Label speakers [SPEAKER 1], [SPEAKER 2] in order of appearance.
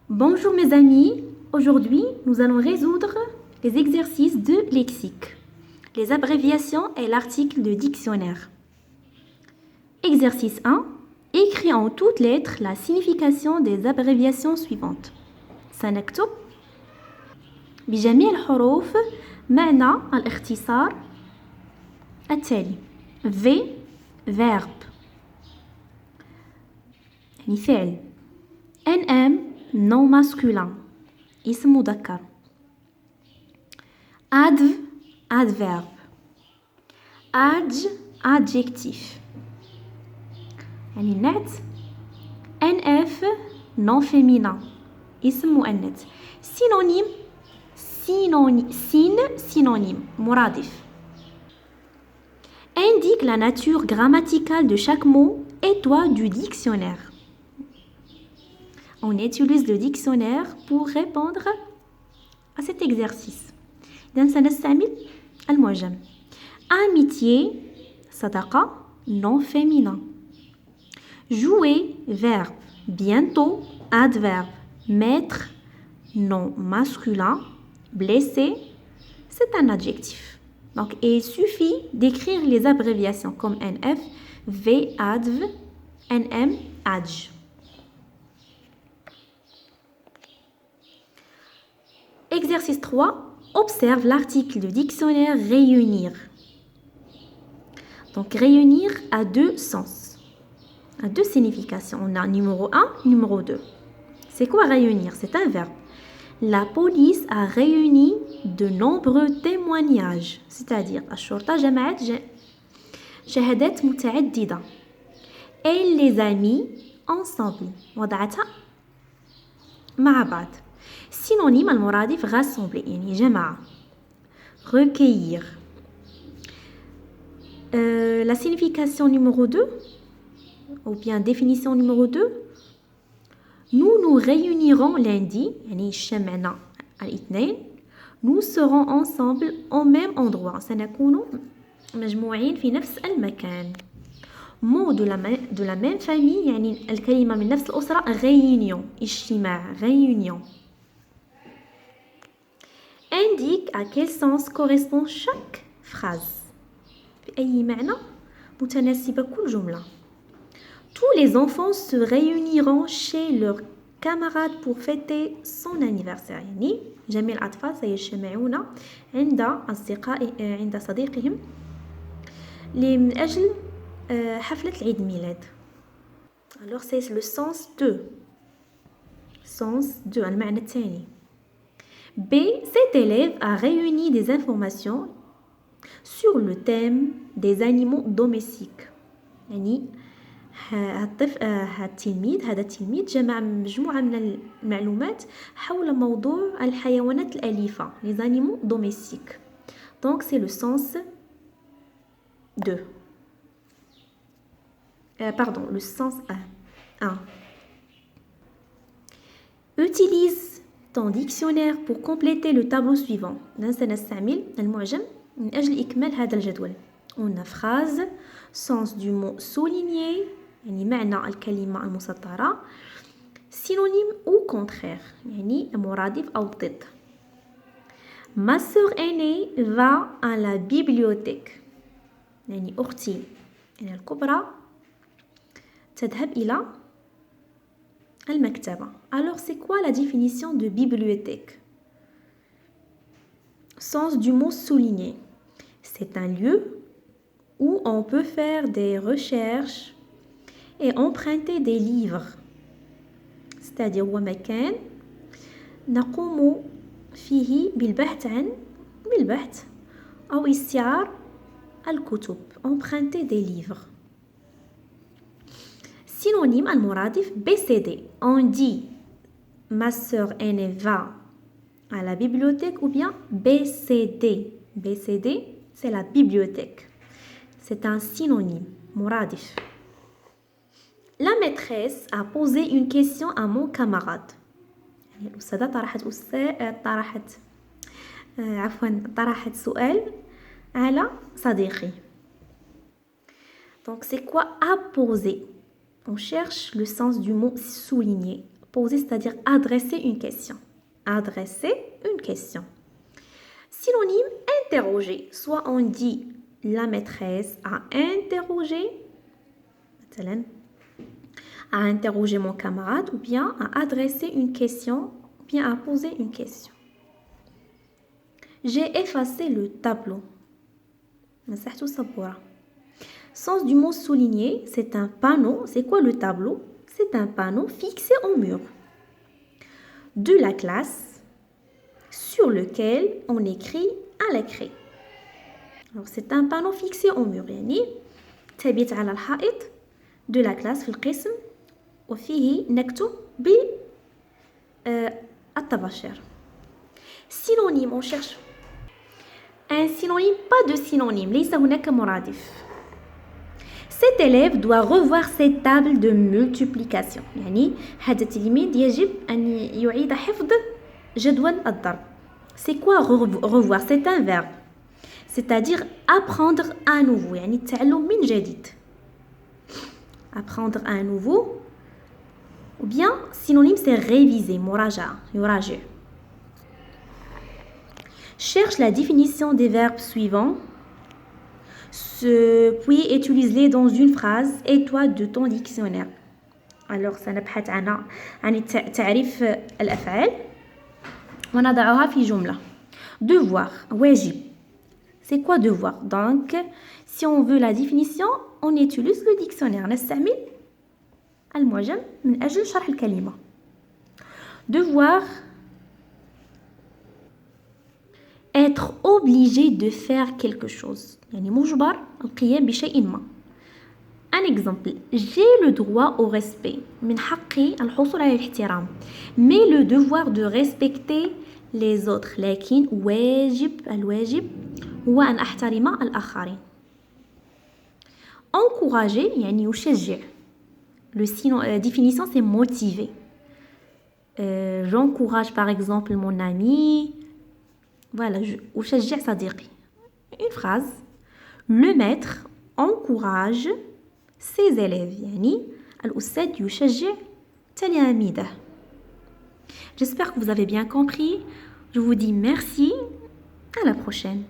[SPEAKER 1] Bonjour mes amis, aujourd'hui nous allons résoudre les exercices de lexique, les abréviations et l'article de dictionnaire. Exercice 1. Écris en toutes lettres la signification des abréviations suivantes. سنكتب بجميع الحروف معنى الاختصار التالي. V verbe يعني فعل. NM nom masculin اسم مذكر. Adverbe. Adjectif يعني النعت. NF nom féminin اسم مؤنث. Synonyme مرادف. Indique la nature grammaticale de chaque mot et toi du dictionnaire. On utilise le dictionnaire pour répondre à cet exercice. إذن سنستعمل المعجم. Amitié صداقة nom féminin. Jouer verbe. Bientôt adverbe. Mettre nom masculin. Blessé c'est un adjectif. Donc il suffit d'écrire les abréviations comme NF, V adv, NM adj. Exercice 3. Observe l'article du dictionnaire réunir. Donc réunir a deux sens, a deux significations. On a numéro 1, numéro 2. C'est quoi réunir? C'est un verbe. La police a réuni de nombreux témoignages, c'est-à-dire الشرطة جمعت شهادات متعددة. Elle les a mis ensemble. وضعتها مع بعض. Synonyme المرادف rassembler يعني جمع. Recueillir. La signification numéro 2 ou bien définition numéro 2. Nous réunirons lundi يعني اجتمعنا الاثنين. Nous serons ensemble au même endroit. سنكون مجموعين في نفس المكان. Mot de la même famille يعني الكلمة من نفس الأسرة réunion اجتماع réunion. Indique à quel sens correspond chaque phrase. بأي معنى متناسبة كل جملة. Tous les enfants se réuniront chez leurs camarades pour fêter son anniversaire. يعني جميع الأطفال سيجتمعون عند صديقهم من أجل حفلة العيد ميلاد. Alors c'est le sens 2. Sens 2 المعنى الثاني. B. Cet élève a réuni des informations sur le thème des animaux domestiques. يعني هذا التلميذ جمع مجموعة من المعلومات حول موضوع الحيوانات الأليفة les animaux domestiques. Donc c'est le sens 2. Le sens 1. Utilise ton dictionnaire pour compléter le tableau suivant. سنستعمل المعجم من أجل إكمال هذا الجدول. On a phrase, sens du mot souligné, يعني معنى الكلمة المسطرة. Synonyme ou contraire, يعني مرادف أو ضد. Ma sœur aînée va à la bibliothèque. يعني أختي يعني الكبرى تذهب إلى المكتبة. Alors c'est quoi la définition de bibliothèque? Sens du mot souligné. C'est un lieu où on peut faire des recherches et emprunter des livres. C'est-à-dire هو مكان نقوم فيه بالبحث أو استعار الكتب. Emprunter des livres. Synonyme المرادف BCD. On dit ma sœur aînée va à la bibliothèque ou bien BCD. BCD c'est la bibliothèque. C'est un synonyme مرادف. La maîtresse a posé une question à mon camarade. يعني الأستاذة طرحت سؤال على صديقي. Donc c'est quoi apposer? On cherche le sens du mot souligner. Poser, c'est-à-dire adresser une question. Adresser une question. Synonyme, interroger. Soit on dit la maîtresse a interrogé, à interroger mon camarade, ou bien à adresser une question, ou bien à poser une question. J'ai effacé le tableau. Sens du mot souligné, c'est un panneau. C'est quoi le tableau? C'est un panneau fixé au mur de la classe sur lequel on écrit à la craie. Alors c'est un panneau fixé au mur. يعني ثابت على الحائط de la classe في القسم وفيه نكتب بالطباشير. Synonyme, on cherche un synonyme, pas de synonyme. ليس هناك مرادف. Cet élève doit revoir ses tables de multiplication. يعني هذا التلميذ يجب أن يعيد حفظ جدول الضرب. C'est quoi revoir? C'est un verbe. C'est-à-dire apprendre à nouveau. يعني التعلم من جديد. Apprendre à nouveau. Ou bien, synonyme, c'est réviser. مراجعة. يراجع. Cherche la définition des verbes suivants. Puis utilise-les dans une phrase et toi de ton dictionnaire. Alors, سنبحث عن تعريف الأفعال ونضعها في جملة. Devoir, واجب. C'est quoi devoir? Donc, si on veut la définition, on utilise le dictionnaire. نستعمل المعجم من أجل شرح الكلمة. Devoir, être obligé de faire quelque chose. يعني مجبر القيام بشيء ما. Un exemple, j'ai le droit au respect. من حقي الحصول على الاحترام. Mais le devoir de respecter les autres. لكن الواجب هو أن أحترم الآخرين. Encourager يعني يشجع. La définition c'est motiver. J'encourage par exemple mon ami. Voilà, أشجع صديقي. Une phrase. Le maître encourage ses élèves. يعني الأستاذ يشجع تلاميذه. J'espère que vous avez bien compris. Je vous dis merci. À la prochaine.